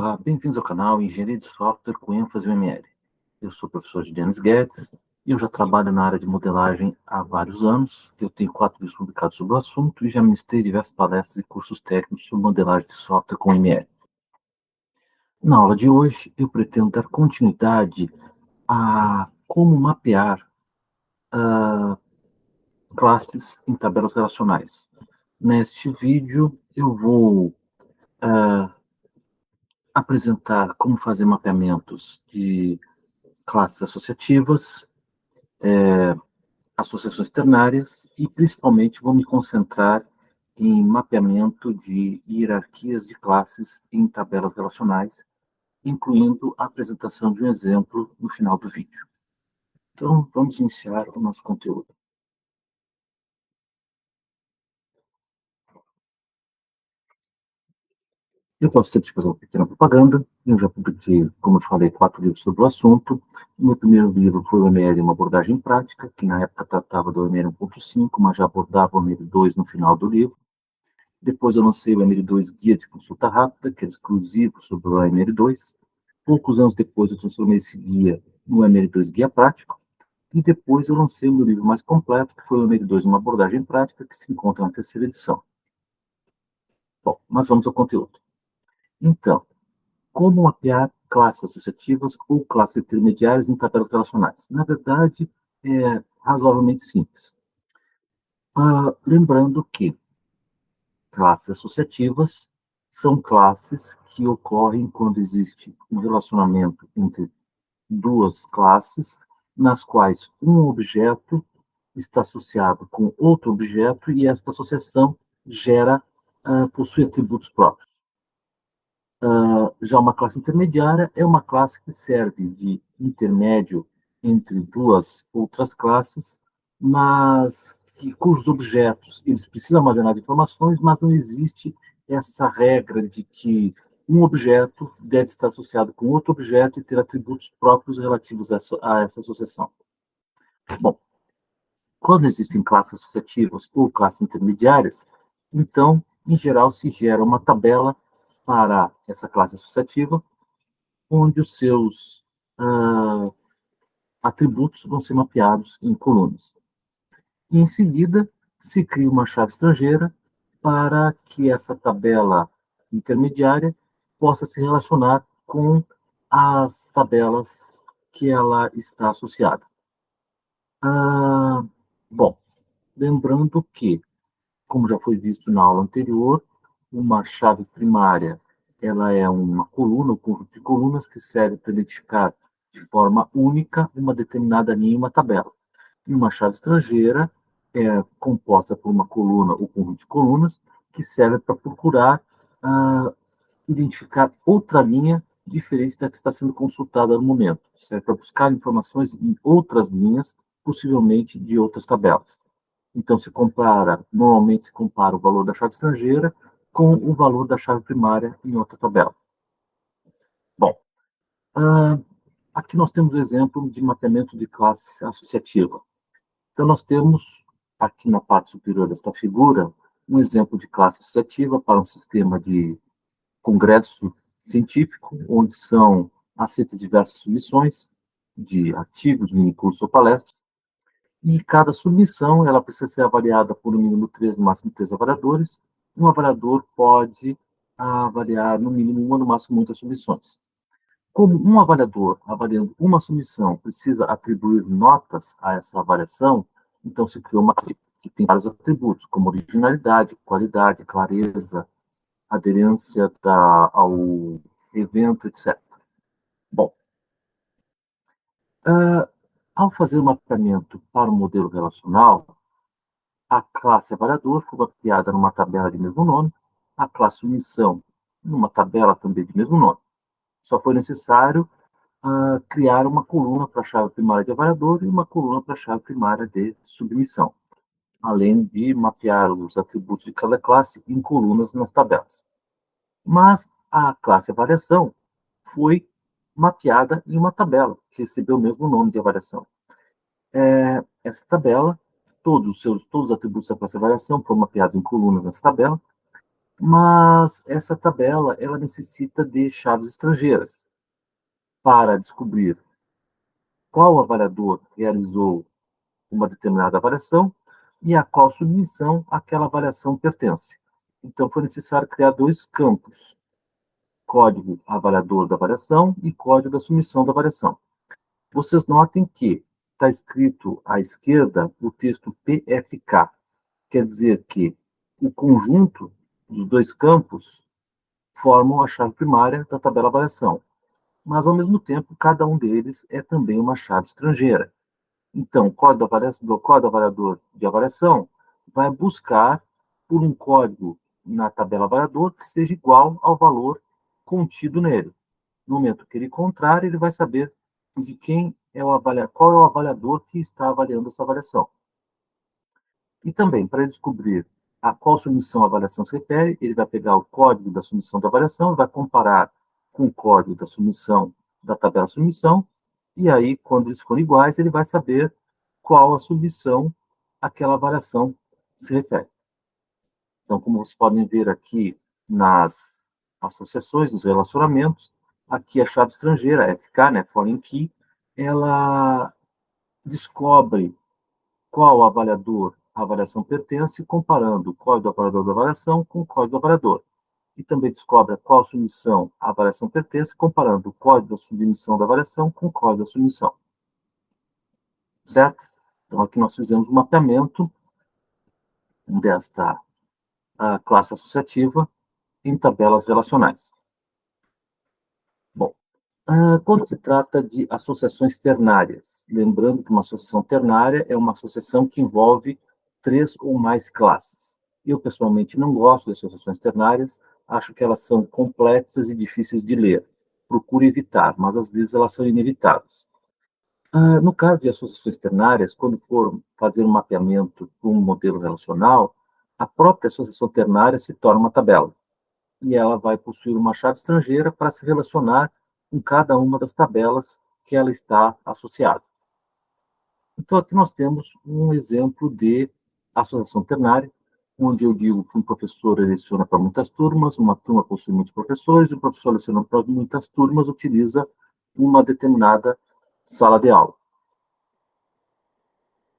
Olá, bem-vindos ao canal Engenharia de Software com ênfase em ML. Eu sou o professor Denis Guedes e eu já trabalho na área de modelagem há vários anos. Eu tenho 4 livros publicados sobre o assunto e já ministrei diversas palestras e cursos técnicos sobre modelagem de software com ML. Na aula de hoje, eu pretendo dar continuidade a como mapear classes em tabelas relacionais. Neste vídeo, eu vou apresentar como fazer mapeamentos de classes associativas, associações ternárias e, principalmente, vou me concentrar em mapeamento de hierarquias de classes em tabelas relacionais, incluindo a apresentação de um exemplo no final do vídeo. Então, vamos iniciar o nosso conteúdo. Eu posso sempre fazer uma pequena propaganda. Eu já publiquei, como eu falei, 4 livros sobre o assunto. O meu primeiro livro foi o ML, uma abordagem prática, que na época tratava do ML 1.5, mas já abordava o ML 2 no final do livro. Depois eu lancei o ML2 Guia de Consulta Rápida, que é exclusivo sobre o ML2. Poucos anos depois eu transformei esse guia no ML2 Guia Prático. E depois eu lancei o meu livro mais completo, que foi o ML2 Uma Abordagem Prática, que se encontra na terceira edição. Bom, mas vamos ao conteúdo. Então, como mapear classes associativas ou classes intermediárias em tabelas relacionais? Na verdade, é razoavelmente simples. Lembrando que classes associativas são classes que ocorrem quando existe um relacionamento entre duas classes, nas quais um objeto está associado com outro objeto e esta associação possui atributos próprios. Já uma classe intermediária é uma classe que serve de intermédio entre duas outras classes, mas cujos objetos eles precisam armazenar informações, mas não existe essa regra de que um objeto deve estar associado com outro objeto e ter atributos próprios relativos a essa associação. Bom, quando existem classes associativas ou classes intermediárias, então, em geral, se gera uma tabela para essa classe associativa, onde os seus atributos vão ser mapeados em colunas. E, em seguida, se cria uma chave estrangeira para que essa tabela intermediária possa se relacionar com as tabelas que ela está associada. Bom, lembrando que, como já foi visto na aula anterior, uma chave primária ela é uma coluna, um conjunto de colunas que serve para identificar de forma única uma determinada linha em uma tabela. E uma chave estrangeira é composta por uma coluna ou conjunto de colunas que serve para procurar identificar outra linha diferente da que está sendo consultada no momento. Serve para buscar informações em outras linhas, possivelmente de outras tabelas. Então, normalmente se compara o valor da chave estrangeira com o valor da chave primária em outra tabela. Bom, aqui nós temos o exemplo de mapeamento de classe associativa. Então, nós temos aqui na parte superior desta figura um exemplo de classe associativa para um sistema de congresso científico, onde são aceitas diversas submissões de artigos, minicursos ou palestras, e cada submissão ela precisa ser avaliada por no mínimo 3, no máximo 3 avaliadores. Um avaliador pode avaliar no mínimo uma, no máximo muitas submissões. Como um avaliador, avaliando uma submissão, precisa atribuir notas a essa avaliação, então se criou uma classe que tem vários atributos, como originalidade, qualidade, clareza, aderência ao evento, etc. Bom, ao fazer o mapeamento para o modelo relacional, a classe avaliador foi mapeada numa tabela de mesmo nome, a classe submissão numa tabela também de mesmo nome. Só foi necessário criar uma coluna para a chave primária de avaliador e uma coluna para a chave primária de submissão, além de mapear os atributos de cada classe em colunas nas tabelas. Mas a classe avaliação foi mapeada em uma tabela, que recebeu o mesmo nome de avaliação. Essa tabela, todos os atributos da classe avaliação foram mapeados em colunas nessa tabela, Mas essa tabela, ela necessita de chaves estrangeiras para descobrir qual avaliador realizou uma determinada avaliação e a qual submissão aquela avaliação pertence. Então, foi necessário criar dois campos: código avaliador da avaliação e código da submissão da avaliação. Vocês notem que está escrito à esquerda o texto PFK, quer dizer que o conjunto dos dois campos formam a chave primária da tabela avaliação, mas, ao mesmo tempo, cada um deles é também uma chave estrangeira. Então, o código avaliador de avaliação vai buscar por um código na tabela avaliador que seja igual ao valor contido nele. No momento que ele encontrar, ele vai saber de quem é o avaliador, qual é o avaliador que está avaliando essa avaliação. E também, para descobrir a qual submissão a avaliação se refere, ele vai pegar o código da submissão da avaliação, vai comparar com o código da submissão da tabela submissão, e aí, quando eles forem iguais, ele vai saber qual a submissão aquela avaliação se refere. Então, como vocês podem ver aqui nas associações, nos relacionamentos, aqui a chave estrangeira, FK, né, Foreign Key, ela descobre qual avaliador a avaliação pertence, comparando o código do avaliador da avaliação com o código do avaliador. E também descobre a qual submissão a avaliação pertence, comparando o código da submissão da avaliação com o código da submissão. Certo? Então, aqui nós fizemos um mapeamento desta classe associativa em tabelas relacionais. Bom, quando se trata de associações ternárias, lembrando que uma associação ternária é uma associação que envolve 3 ou mais classes. Eu, pessoalmente, não gosto de associações ternárias, acho que elas são complexas e difíceis de ler. Procuro evitar, mas às vezes elas são inevitáveis. No caso de associações ternárias, quando for fazer um mapeamento para um modelo relacional, a própria associação ternária se torna uma tabela. E ela vai possuir uma chave estrangeira para se relacionar com cada uma das tabelas que ela está associada. Então, aqui nós temos um exemplo de associação ternária, onde eu digo que um professor seleciona para muitas turmas, uma turma possui muitos professores, e o professor seleciona para muitas turmas utiliza uma determinada sala de aula.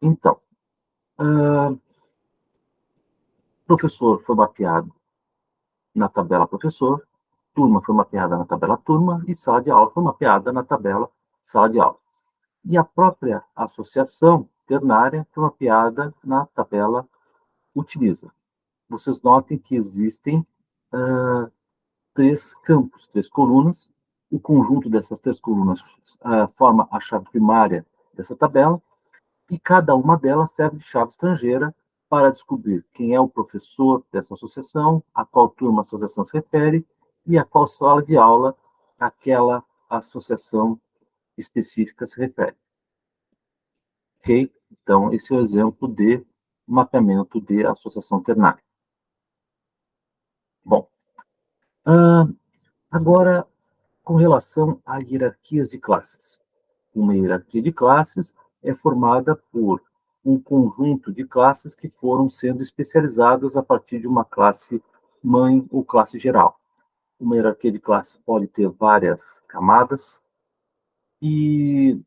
Então, professor foi mapeado na tabela professor, turma foi mapeada na tabela turma e sala de aula foi mapeada na tabela sala de aula. E a própria associação ternária foi mapeada na tabela utiliza. Vocês notem que existem 3 campos, 3 colunas. O conjunto dessas 3 colunas forma a chave primária dessa tabela, e cada uma delas serve de chave estrangeira para descobrir quem é o professor dessa associação, a qual turma a associação se refere e a qual sala de aula aquela associação específica se refere. Ok? Então, esse é o exemplo de mapeamento de associação ternária. Bom, agora, com relação a hierarquias de classes. Uma hierarquia de classes é formada por um conjunto de classes que foram sendo especializadas a partir de uma classe mãe ou classe geral. Uma hierarquia de classes pode ter várias camadas e,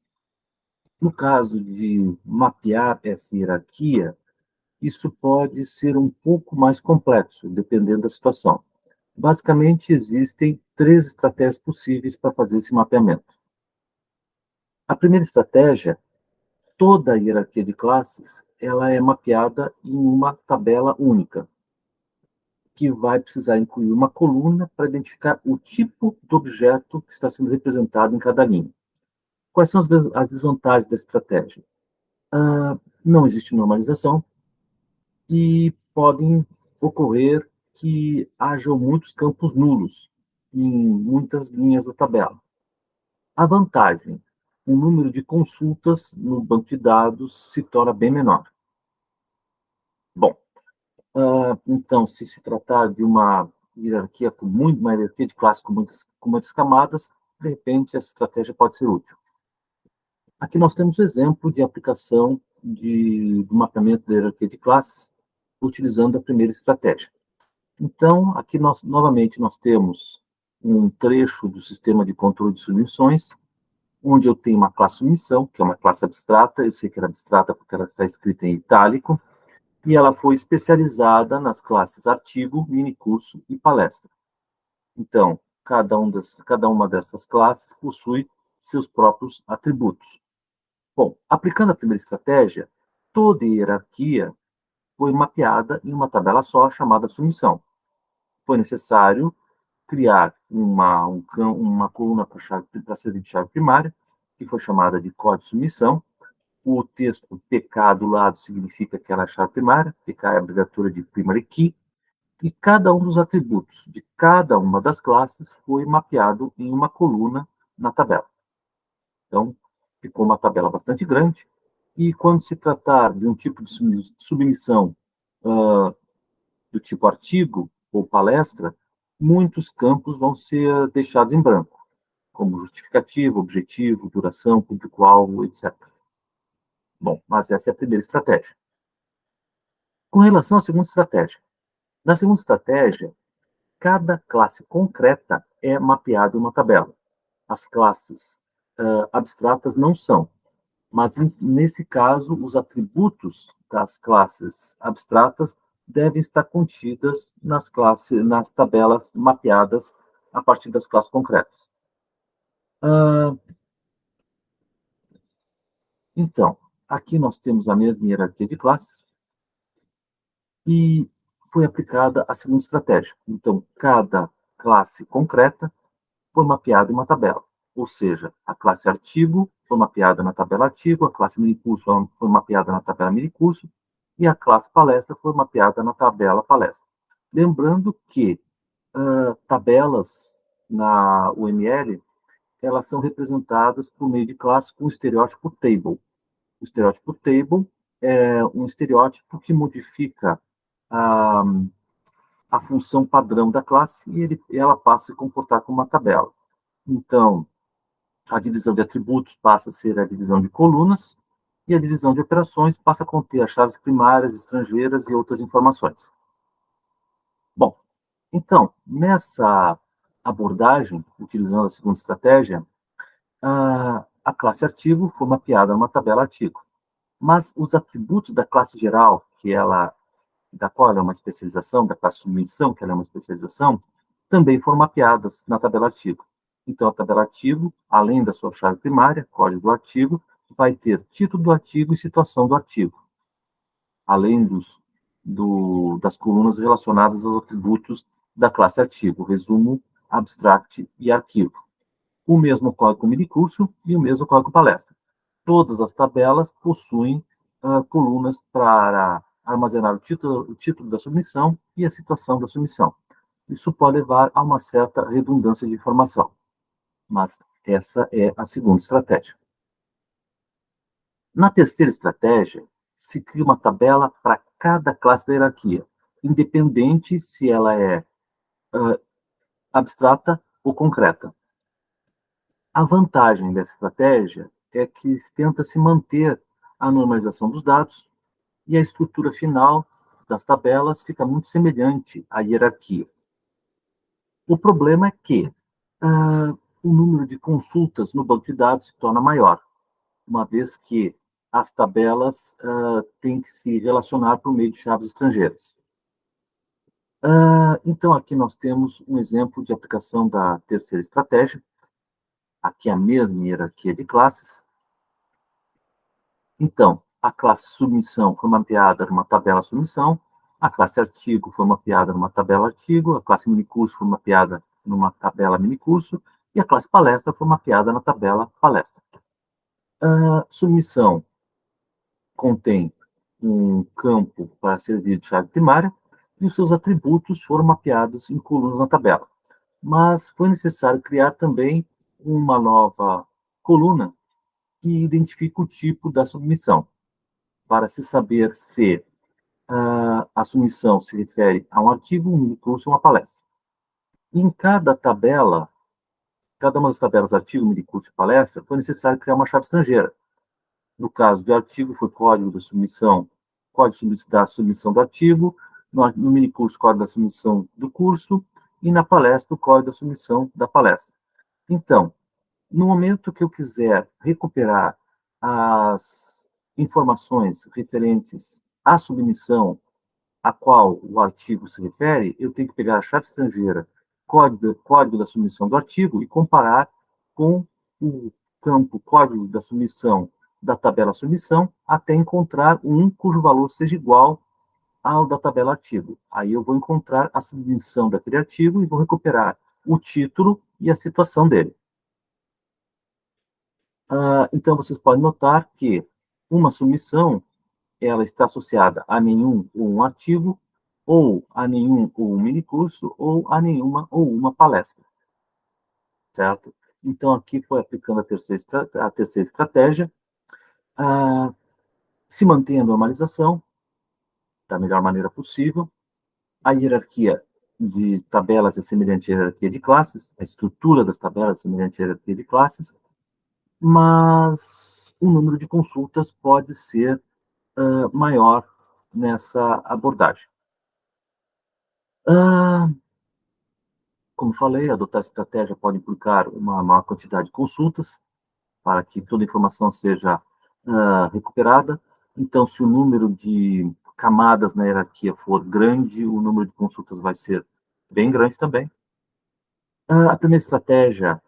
no caso de mapear essa hierarquia, isso pode ser um pouco mais complexo, dependendo da situação. Basicamente, existem 3 estratégias possíveis para fazer esse mapeamento. A primeira estratégia, toda a hierarquia de classes, ela é mapeada em uma tabela única, que vai precisar incluir uma coluna para identificar o tipo do objeto que está sendo representado em cada linha. Quais são as desvantagens da estratégia? Não existe normalização e podem ocorrer que hajam muitos campos nulos em muitas linhas da tabela. A vantagem, o número de consultas no banco de dados se torna bem menor. Bom, então, se tratar de uma hierarquia uma hierarquia de classe com muitas camadas, de repente essa estratégia pode ser útil. Aqui nós temos um exemplo de aplicação do mapeamento da hierarquia de classes utilizando a primeira estratégia. Então, aqui novamente nós temos um trecho do sistema de controle de submissões, onde eu tenho uma classe submissão, que é uma classe abstrata, eu sei que ela é abstrata porque ela está escrita em itálico, e ela foi especializada nas classes artigo, minicurso e palestra. Então, cada uma dessas classes possui seus próprios atributos. Bom, aplicando a primeira estratégia, toda hierarquia foi mapeada em uma tabela só chamada submissão. Foi necessário criar uma coluna para ser de chave primária, que foi chamada de código de submissão. O texto PK do lado significa que ela é a chave primária, PK é a abreviatura de primary key, e cada um dos atributos de cada uma das classes foi mapeado em uma coluna na tabela. Então, ficou uma tabela bastante grande, e quando se tratar de um tipo de submissão do tipo artigo ou palestra, muitos campos vão ser deixados em branco, como justificativo, objetivo, duração, público-alvo, etc. Bom, mas essa é a primeira estratégia. Com relação à segunda estratégia. Na segunda estratégia, cada classe concreta é mapeada em uma tabela. As classes abstratas não são, mas nesse caso, os atributos das classes abstratas devem estar contidas nas tabelas mapeadas a partir das classes concretas. Então, aqui nós temos a mesma hierarquia de classes e foi aplicada a segunda estratégia. Então, cada classe concreta foi mapeada em uma tabela. Ou seja, a classe artigo foi mapeada na tabela artigo, a classe minicurso foi mapeada na tabela minicurso, e a classe palestra foi mapeada na tabela palestra. Lembrando que tabelas na UML, elas são representadas por meio de classes com o estereótipo table. O estereótipo table é um estereótipo que modifica a função padrão da classe e ela passa a se comportar como uma tabela. Então, a divisão de atributos passa a ser a divisão de colunas, e a divisão de operações passa a conter as chaves primárias, estrangeiras e outras informações. Bom, então, nessa abordagem, utilizando a segunda estratégia, a classe artigo foi mapeada numa tabela artigo. Mas os atributos da classe geral, da qual ela é uma especialização, da classe submissão, que ela é uma especialização, também foram mapeadas na tabela artigo. Então, a tabela artigo, além da sua chave primária, código do artigo, vai ter título do artigo e situação do artigo, além das colunas relacionadas aos atributos da classe artigo, resumo, abstract e arquivo. O mesmo código minicurso e o mesmo código palestra. Todas as tabelas possuem colunas para armazenar o título da submissão e a situação da submissão. Isso pode levar a uma certa redundância de informação, mas essa é a segunda estratégia. Na terceira estratégia, se cria uma tabela para cada classe da hierarquia, independente se ela é abstrata ou concreta. A vantagem dessa estratégia é que tenta se manter a normalização dos dados e a estrutura final das tabelas fica muito semelhante à hierarquia. O problema é que o número de consultas no banco de dados se torna maior, uma vez que as tabelas têm que se relacionar por meio de chaves estrangeiras. Então, aqui nós temos um exemplo de aplicação da terceira estratégia. Aqui a mesma hierarquia de classes. Então, a classe submissão foi mapeada numa tabela submissão, a classe artigo foi mapeada numa tabela artigo, a classe minicurso foi mapeada numa tabela minicurso, e a classe palestra foi mapeada na tabela palestra. A submissão contém um campo para servir de chave primária, e os seus atributos foram mapeados em colunas na tabela. Mas foi necessário criar também uma nova coluna que identifica o tipo da submissão, para se saber se a submissão se refere a um artigo, um minicurso ou uma palestra. Em cada tabela, cada uma das tabelas artigo, minicurso e palestra, foi necessário criar uma chave estrangeira. No caso de artigo, foi código da submissão do artigo, no minicurso, o código da submissão do curso, e na palestra, o código da submissão da palestra. Então, no momento que eu quiser recuperar as informações referentes à submissão a qual o artigo se refere, eu tenho que pegar a chave estrangeira, código da submissão do artigo e comparar com o campo código da submissão da tabela submissão até encontrar um cujo valor seja igual ao da tabela artigo. Aí eu vou encontrar a submissão daquele artigo e vou recuperar o título e a situação dele. Então, vocês podem notar que uma submissão ela está associada a nenhum ou um artigo, ou a nenhum ou um minicurso, ou a nenhuma ou uma palestra, certo? Então, aqui foi aplicando a terceira estratégia, se mantém a normalização da melhor maneira possível, a hierarquia de tabelas é semelhante à hierarquia de classes, a estrutura das tabelas é semelhante à hierarquia de classes, mas o número de consultas pode ser maior nessa abordagem. Como falei, adotar essa estratégia pode implicar uma maior quantidade de consultas para que toda a informação seja recuperada. Então, se o número de camadas na hierarquia for grande, o número de consultas vai ser bem grande também. A primeira estratégia,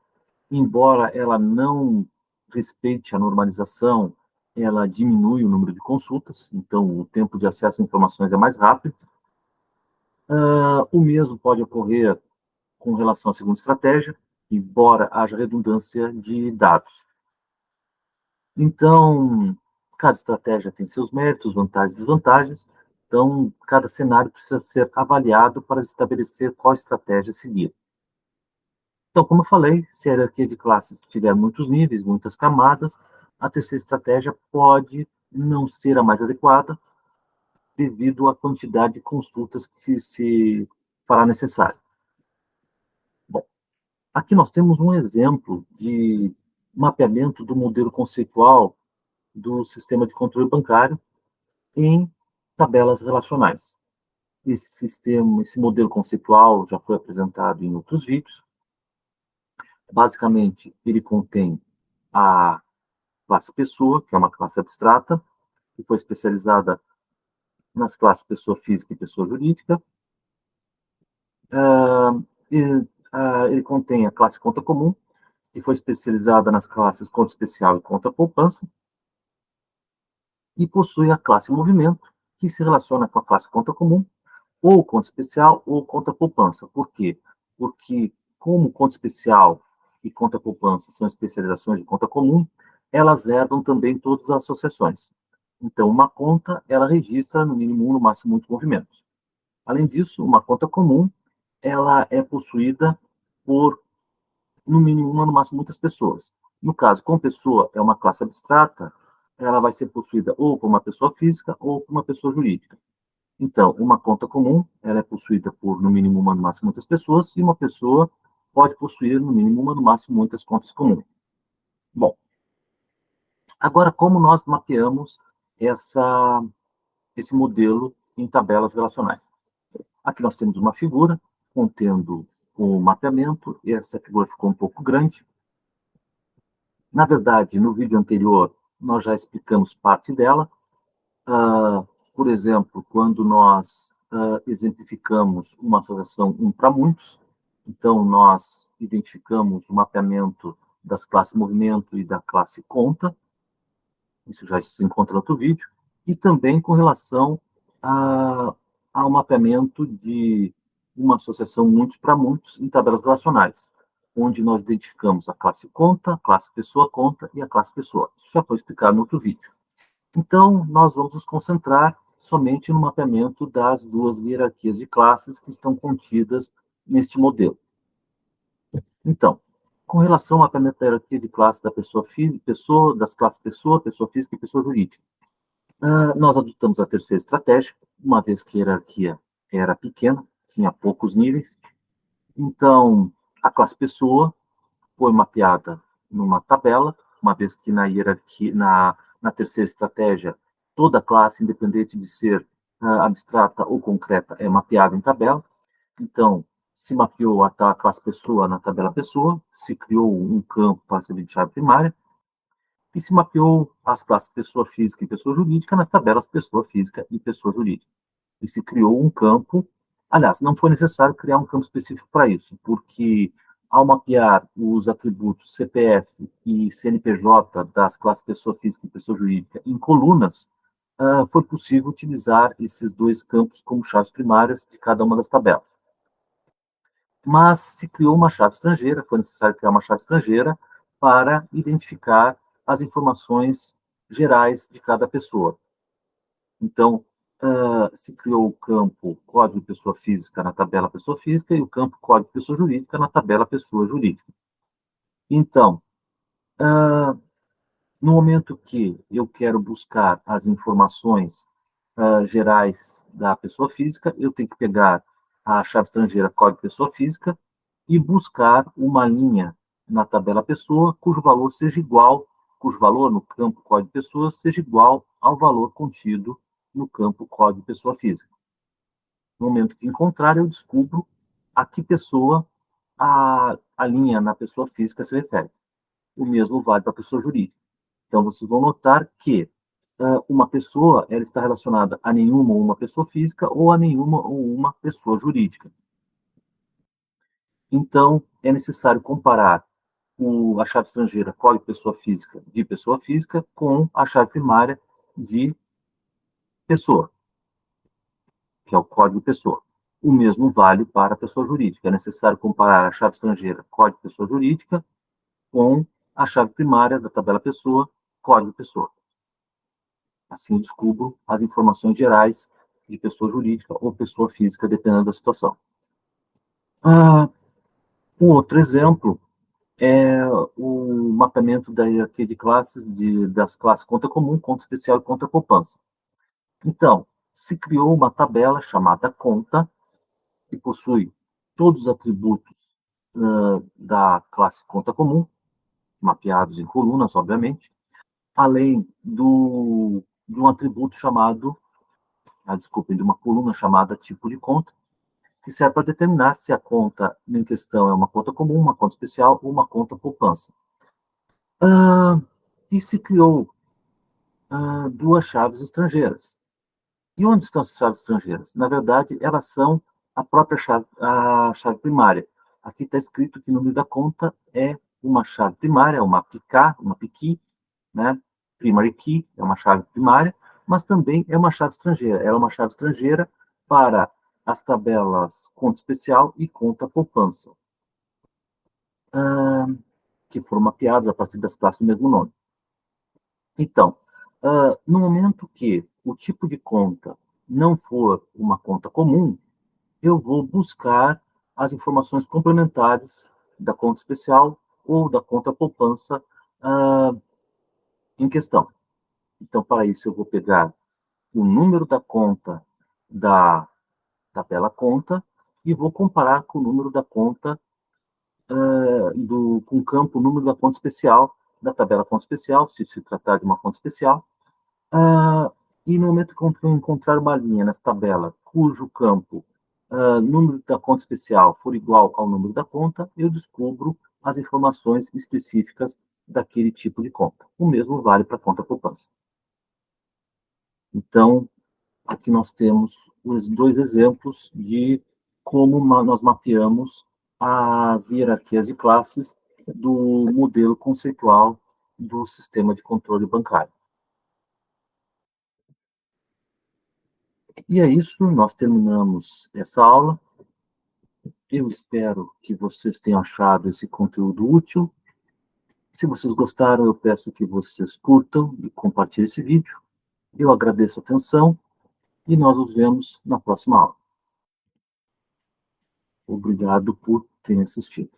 embora ela não respeite a normalização, ela diminui o número de consultas, então o tempo de acesso a informações é mais rápido. O mesmo pode ocorrer com relação à segunda estratégia, embora haja redundância de dados. Então, cada estratégia tem seus méritos, vantagens e desvantagens, então cada cenário precisa ser avaliado para estabelecer qual estratégia seguir. Então, como eu falei, se a hierarquia de classes tiver muitos níveis, muitas camadas, a terceira estratégia pode não ser a mais adequada devido à quantidade de consultas que se fará necessário. Bom, aqui nós temos um exemplo de mapeamento do modelo conceitual do sistema de controle bancário em tabelas relacionais. Esse modelo conceitual já foi apresentado em outros vídeos. Basicamente, ele contém a classe pessoa, que é uma classe abstrata, que foi especializada nas classes pessoa física e pessoa jurídica. Ele contém a classe conta comum, que foi especializada nas classes conta especial e conta poupança. E possui a classe movimento, que se relaciona com a classe conta comum, ou conta especial, ou conta poupança. Por quê? Porque, como conta especial e conta poupança são especializações de conta comum, elas herdam também todas as associações. Então, uma conta, ela registra no mínimo um, no máximo muitos movimentos. Além disso, uma conta comum, ela é possuída por, no mínimo uma, no máximo muitas pessoas. No caso, com pessoa é uma classe abstrata, ela vai ser possuída ou por uma pessoa física ou por uma pessoa jurídica. Então, uma conta comum, ela é possuída por, no mínimo, uma, no máximo, muitas pessoas, e uma pessoa pode possuir, no mínimo, uma, no máximo, muitas contas comuns. Bom, agora, como nós mapeamos esse modelo em tabelas relacionais? Aqui nós temos uma figura contendo o mapeamento, e essa figura ficou um pouco grande. Na verdade, no vídeo anterior, nós já explicamos parte dela. Por exemplo, quando nós exemplificamos uma associação um para muitos, então nós identificamos o mapeamento das classes movimento e da classe conta, isso já se encontra no outro vídeo, e também com relação ao mapeamento de uma associação muitos para muitos em tabelas relacionais, onde nós identificamos a classe conta, a classe pessoa conta e a classe pessoa. Isso já foi explicado no outro vídeo. Então, nós vamos nos concentrar somente no mapeamento das duas hierarquias de classes que estão contidas neste modelo. Então, com relação ao mapeamento da hierarquia de classe da das classes pessoa física e pessoa jurídica, nós adotamos a terceira estratégia, uma vez que a hierarquia era pequena, tinha poucos níveis. Então, a classe pessoa foi mapeada numa tabela, uma vez que na hierarquia, na terceira estratégia, toda classe, independente de ser abstrata ou concreta é mapeada em tabela. Então, se mapeou a classe pessoa na tabela pessoa, se criou um campo para servir de chave primária, e se mapeou as classes pessoa física e pessoa jurídica nas tabelas pessoa física e pessoa jurídica. E se criou um campo, aliás, não foi necessário criar um campo específico para isso, porque ao mapear os atributos CPF e CNPJ das classes pessoa física e pessoa jurídica em colunas, foi possível utilizar esses dois campos como chaves primárias de cada uma das tabelas. Mas se criou uma chave estrangeira, foi necessário criar uma chave estrangeira para identificar as informações gerais de cada pessoa. Então, se criou o campo código pessoa física na tabela pessoa física e o campo código pessoa jurídica na tabela pessoa jurídica. Então, no momento que eu quero buscar as informações gerais da pessoa física, eu tenho que pegar a chave estrangeira código pessoa física e buscar uma linha na tabela pessoa cujo valor seja igual, cujo valor no campo código pessoa seja igual ao valor contido no campo código pessoa física. No momento que encontrar, eu descubro a que pessoa a linha na pessoa física se refere. O mesmo vale para a pessoa jurídica. Então, vocês vão notar que uma pessoa ela está relacionada a nenhuma ou uma pessoa física ou a nenhuma ou uma pessoa jurídica. Então, é necessário comparar a chave estrangeira código pessoa física de pessoa física com a chave primária de pessoa, que é o código pessoa. O mesmo vale para a pessoa jurídica. É necessário comparar a chave estrangeira código pessoa jurídica com a chave primária da tabela pessoa, código pessoa. Assim, eu descubro as informações gerais de pessoa jurídica ou pessoa física, dependendo da situação. Um outro exemplo é o mapeamento da hierarquia de classes, das classes conta comum, conta especial e conta poupança. Então, se criou uma tabela chamada conta, que possui todos os atributos da classe conta comum, mapeados em colunas, obviamente, além de um atributo chamado, de uma coluna chamada tipo de conta, que serve para determinar se a conta em questão é uma conta comum, uma conta especial ou uma conta poupança. E se criou duas chaves estrangeiras. E onde estão essas chaves estrangeiras? Na verdade, elas são a própria chave, a chave primária. Aqui está escrito que o número da conta é uma chave primária, uma PKI, né? Primary key é uma chave primária, mas também é uma chave estrangeira. Ela é uma chave estrangeira para as tabelas conta especial e conta poupança, que foram mapeadas a partir das classes do mesmo nome. Então, no momento que o tipo de conta não for uma conta comum, eu vou buscar as informações complementares da conta especial ou da conta poupança em questão. Então, para isso, eu vou pegar o número da conta da tabela conta e vou comparar com o número da conta, com o campo número da conta especial, da tabela conta especial, se tratar de uma conta especial. E no momento que eu encontrar uma linha nessa tabela cujo campo número da conta especial for igual ao número da conta, eu descubro as informações específicas daquele tipo de conta. O mesmo vale para a conta poupança. Então, aqui nós temos os dois exemplos de como nós mapeamos as hierarquias de classes do modelo conceitual do sistema de controle bancário. E é isso, nós terminamos essa aula. Eu espero que vocês tenham achado esse conteúdo útil. Se vocês gostaram, eu peço que vocês curtam e compartilhem esse vídeo. Eu agradeço a atenção e nós nos vemos na próxima aula. Obrigado por terem assistido.